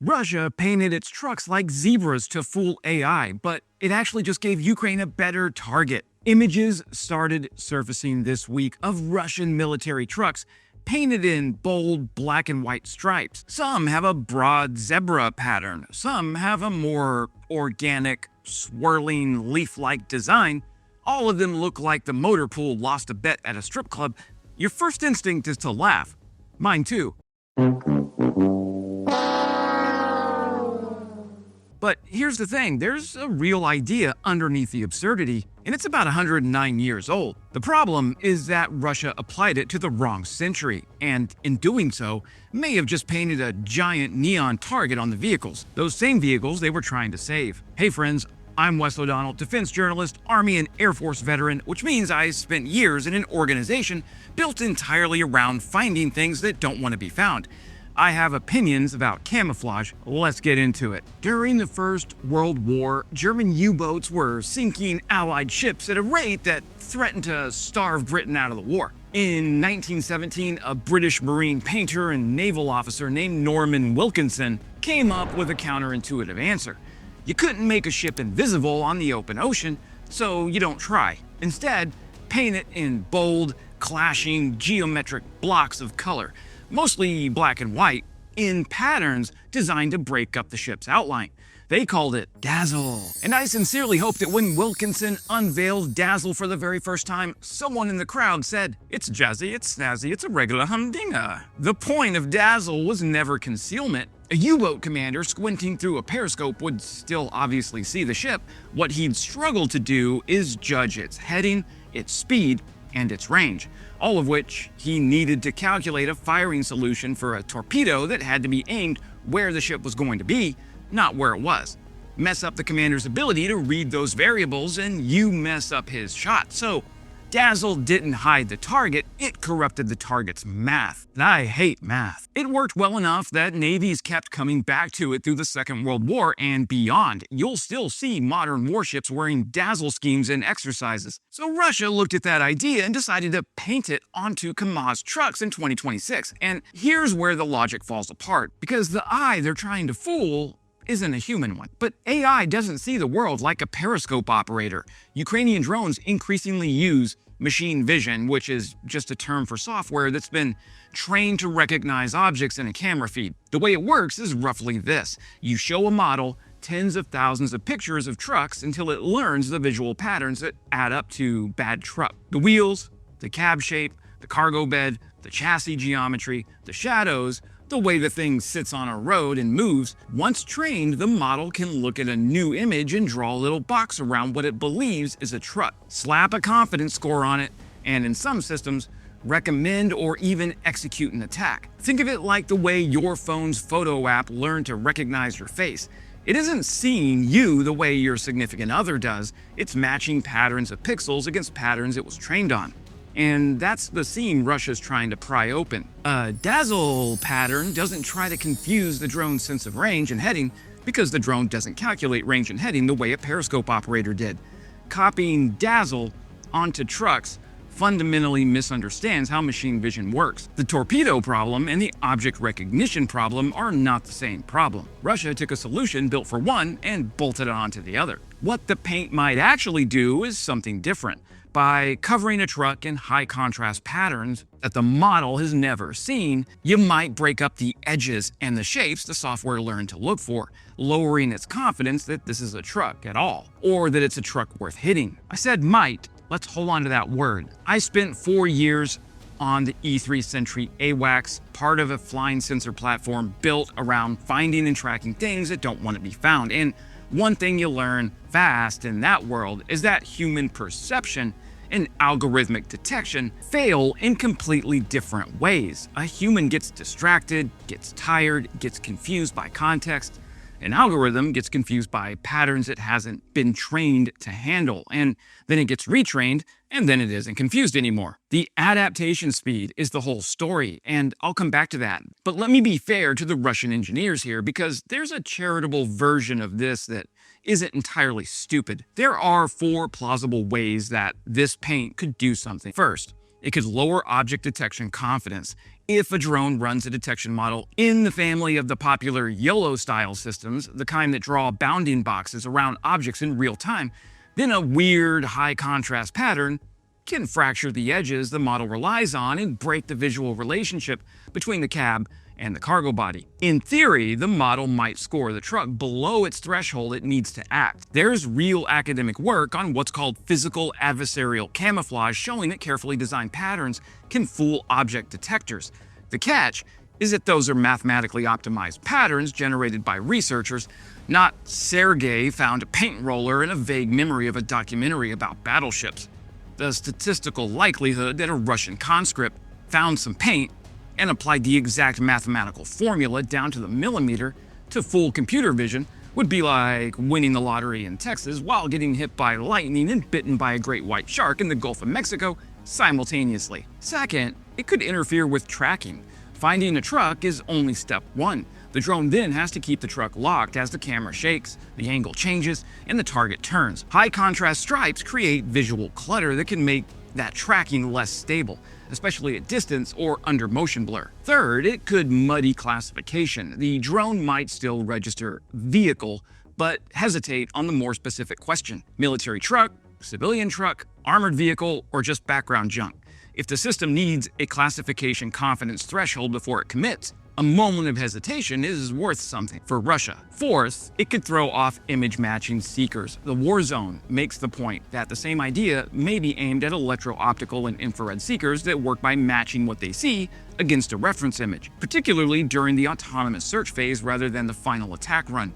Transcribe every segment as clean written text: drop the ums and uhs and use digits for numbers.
Russia painted its trucks like zebras to fool AI, but it actually just gave Ukraine a better target. Images started surfacing this week of Russian military trucks painted in bold black and white stripes. Some have a broad zebra pattern, some have a more organic, swirling leaf-like design. All of them look like the motor pool lost a bet at a strip club. Your first instinct is to laugh. Mine too. But here's the thing, there's a real idea underneath the absurdity, and it's about 109 years old. The problem is that Russia applied it to the wrong century, and in doing so, may have just painted a giant neon target on the vehicles, those same vehicles they were trying to save. Hey friends, I'm Wes O'Donnell, defense journalist, Army and Air Force veteran, which means I spent years in an organization built entirely around finding things that don't want to be found. I have opinions about camouflage. Let's get into it. During the First World War, German U-boats were sinking Allied ships at a rate that threatened to starve Britain out of the war. In 1917, a British Marine painter and naval officer named Norman Wilkinson came up with a counterintuitive answer. You couldn't make a ship invisible on the open ocean, so you don't try. Instead, paint it in bold, clashing, geometric blocks of color, mostly black and white, in patterns designed to break up the ship's outline. They called it Dazzle. And I sincerely hope that when Wilkinson unveiled Dazzle for the very first time, someone in the crowd said, "It's jazzy, it's snazzy, it's a regular humdinger." The point of Dazzle was never concealment. A U-boat commander squinting through a periscope would still obviously see the ship. What he'd struggle to do is judge its heading, its speed, and its range, all of which he needed to calculate a firing solution for a torpedo that had to be aimed where the ship was going to be, not where it was. Mess up the commander's ability to read those variables and you mess up his shot. So Dazzle didn't hide the target, it corrupted the target's math. And I hate math. It worked well enough that navies kept coming back to it through the Second World War and beyond. You'll still see modern warships wearing Dazzle schemes in exercises. So Russia looked at that idea and decided to paint it onto Kamaz trucks in 2026. And here's where the logic falls apart, because the eye they're trying to fool isn't a human one. But AI doesn't see the world like a periscope operator. Ukrainian drones increasingly use machine vision, which is just a term for software that's been trained to recognize objects in a camera feed. The way it works is roughly this. You show a model tens of thousands of pictures of trucks until it learns the visual patterns that add up to bad truck. The wheels, the cab shape, the cargo bed, the chassis geometry, the shadows, the way the thing sits on a road and moves. Once trained, the model can look at a new image and draw a little box around what it believes is a truck, slap a confidence score on it, and in some systems, recommend or even execute an attack. Think of it like the way your phone's photo app learned to recognize your face. It isn't seeing you the way your significant other does, it's matching patterns of pixels against patterns it was trained on. And that's the seam Russia's trying to pry open. A Dazzle pattern doesn't try to confuse the drone's sense of range and heading because the drone doesn't calculate range and heading the way a periscope operator did. Copying Dazzle onto trucks fundamentally misunderstands how machine vision works. The torpedo problem and the object recognition problem are not the same problem. Russia took a solution built for one and bolted it onto the other. What the paint might actually do is something different. By covering a truck in high contrast patterns that the model has never seen, you might break up the edges and the shapes the software learned to look for, lowering its confidence that this is a truck at all, or that it's a truck worth hitting. I said might. Let's hold on to that word. I spent 4 years on the E3 Sentry AWACS, part of a flying sensor platform built around finding and tracking things that don't want to be found. And one thing you learn fast in that world is that human perception and algorithmic detection fail in completely different ways. A human gets distracted, gets tired, gets confused by context. An algorithm gets confused by patterns it hasn't been trained to handle, and then it gets retrained, and then it isn't confused anymore. The adaptation speed is the whole story, and I'll come back to that. But let me be fair to the Russian engineers here, because there's a charitable version of this that isn't entirely stupid. There are 4 plausible ways that this paint could do something. First, It could lower object detection confidence. If a drone runs a detection model in the family of the popular YOLO-style systems, the kind that draw bounding boxes around objects in real time, then a weird, high-contrast pattern can fracture the edges the model relies on and break the visual relationship between the cab and the cargo body. In theory, the model might score the truck below its threshold it needs to act. There's real academic work on what's called physical adversarial camouflage showing that carefully designed patterns can fool object detectors. The catch is that those are mathematically optimized patterns generated by researchers, not Sergei found a paint roller in a vague memory of a documentary about battleships. The statistical likelihood that a Russian conscript found some paint and applied the exact mathematical formula down to the millimeter to fool computer vision would be like winning the lottery in Texas while getting hit by lightning and bitten by a great white shark in the Gulf of Mexico simultaneously. Second, it could interfere with tracking. Finding a truck is only step one. The drone then has to keep the truck locked as the camera shakes, the angle changes, and the target turns. High contrast stripes create visual clutter that can make that tracking less stable, especially at distance or under motion blur. Third, it could muddy classification. The drone might still register vehicle, but hesitate on the more specific question: military truck, civilian truck, armored vehicle, or just background junk. If the system needs a classification confidence threshold before it commits, a moment of hesitation is worth something for Russia. Fourth, it could throw off image matching seekers. The war zone makes the point that the same idea may be aimed at electro-optical and infrared seekers that work by matching what they see against a reference image, particularly during the autonomous search phase rather than the final attack run.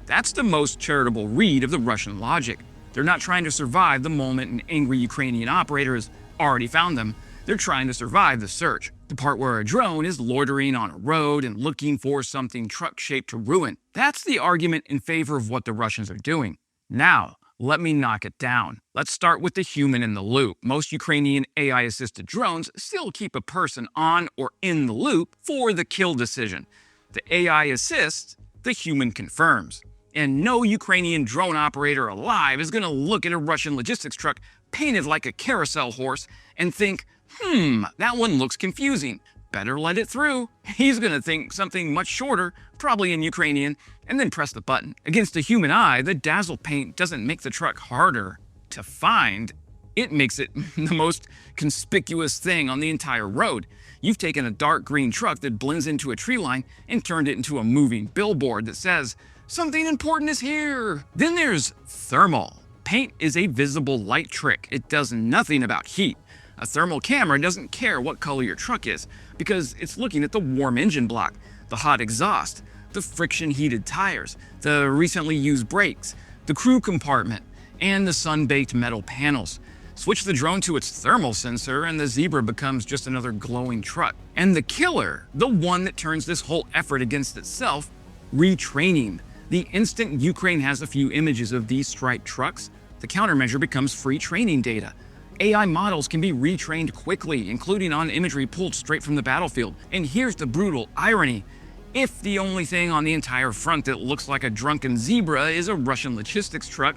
That's the most charitable read of the Russian logic. They're not trying to survive the moment an angry Ukrainian operator has already found them. They're trying to survive the search, the part where a drone is loitering on a road and looking for something truck-shaped to ruin. That's the argument in favor of what the Russians are doing. Now, let me knock it down. Let's start with the human in the loop. Most Ukrainian AI-assisted drones still keep a person on or in the loop for the kill decision. The AI assists, the human confirms. And no Ukrainian drone operator alive is going to look at a Russian logistics truck painted like a carousel horse and think, that one looks confusing. Better let it through. He's gonna think something much shorter, probably in Ukrainian, and then press the button. Against the human eye, the Dazzle paint doesn't make the truck harder to find. It makes it the most conspicuous thing on the entire road. You've taken a dark green truck that blends into a tree line and turned it into a moving billboard that says, "Something important is here." Then there's thermal. Paint is a visible light trick. It does nothing about heat. A thermal camera doesn't care what color your truck is because it's looking at the warm engine block, the hot exhaust, the friction-heated tires, the recently used brakes, the crew compartment, and the sun-baked metal panels. Switch the drone to its thermal sensor and the Zebra becomes just another glowing truck. And the killer, the one that turns this whole effort against itself, retraining. The instant Ukraine has a few images of these striped trucks, the countermeasure becomes free training data. AI models can be retrained quickly, including on imagery pulled straight from the battlefield. And here's the brutal irony. If the only thing on the entire front that looks like a drunken zebra is a Russian logistics truck,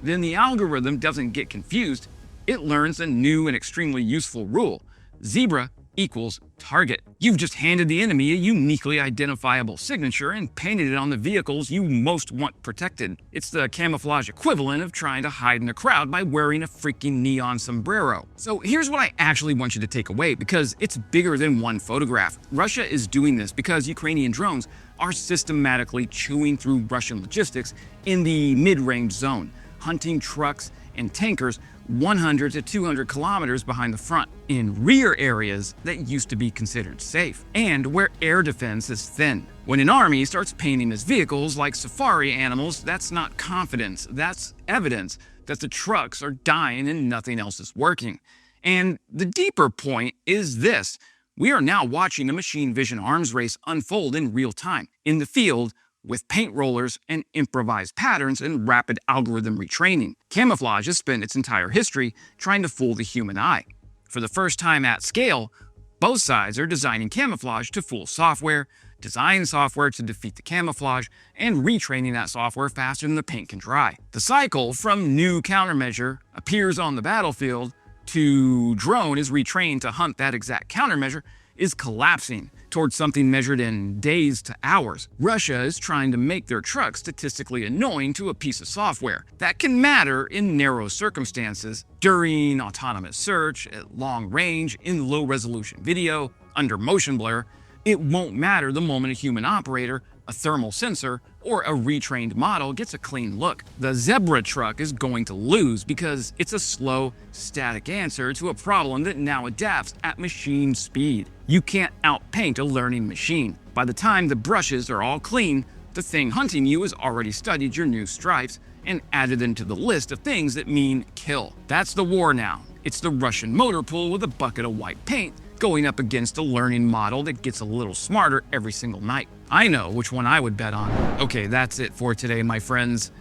then the algorithm doesn't get confused. It learns a new and extremely useful rule. Zebra equals target. You've just handed the enemy a uniquely identifiable signature and painted it on the vehicles you most want protected. It's the camouflage equivalent of trying to hide in a crowd by wearing a freaking neon sombrero. So here's what I actually want you to take away, because it's bigger than one photograph. Russia is doing this because Ukrainian drones are systematically chewing through Russian logistics in the mid-range zone, hunting trucks and tankers 100 to 200 kilometers behind the front, in rear areas that used to be considered safe, and where air defense is thin. When an army starts painting its vehicles like safari animals, that's not confidence, that's evidence that the trucks are dying and nothing else is working. And the deeper point is this: we are now watching a machine vision arms race unfold in real time, in the field, with paint rollers and improvised patterns and rapid algorithm retraining. Camouflage has spent its entire history trying to fool the human eye. For the first time at scale, both sides are designing camouflage to fool software, design software to defeat the camouflage, and retraining that software faster than the paint can dry. The cycle from new countermeasure appears on the battlefield go-to drone is retrained to hunt that exact countermeasure, is collapsing towards something measured in days to hours. Russia is trying to make their truck statistically annoying to a piece of software. That can matter in narrow circumstances, during autonomous search, at long range, in low-resolution video, under motion blur. It won't matter the moment a human operator, a thermal sensor, or a retrained model gets a clean look. The Zebra truck is going to lose because it's a slow, static answer to a problem that now adapts at machine speed. You can't outpaint a learning machine. By the time the brushes are all clean, the thing hunting you has already studied your new stripes and added them to the list of things that mean kill. That's the war now. It's the Russian motor pool with a bucket of white paint going up against a learning model that gets a little smarter every single night. I know which one I would bet on. Okay, that's it for today, my friends.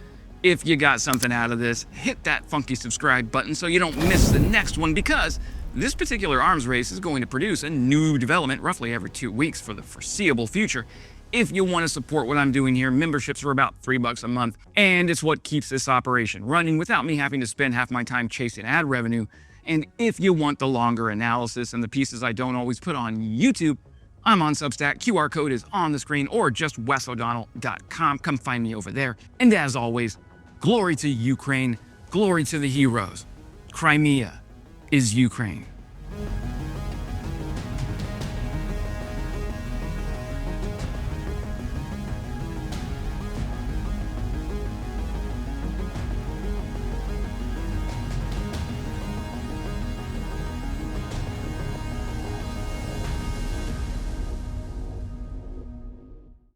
If you got something out of this, hit that funky subscribe button so you don't miss the next one, because this particular arms race is going to produce a new development roughly every 2 weeks for the foreseeable future. If you want to support what I'm doing here, memberships are about $3 a month, and it's what keeps this operation running without me having to spend half my time chasing ad revenue. And if you want the longer analysis and the pieces I don't always put on YouTube, I'm on Substack. QR code is on the screen, or just wesodonnell.com. Come find me over there. And as always, glory to Ukraine, glory to the heroes. Crimea is Ukraine.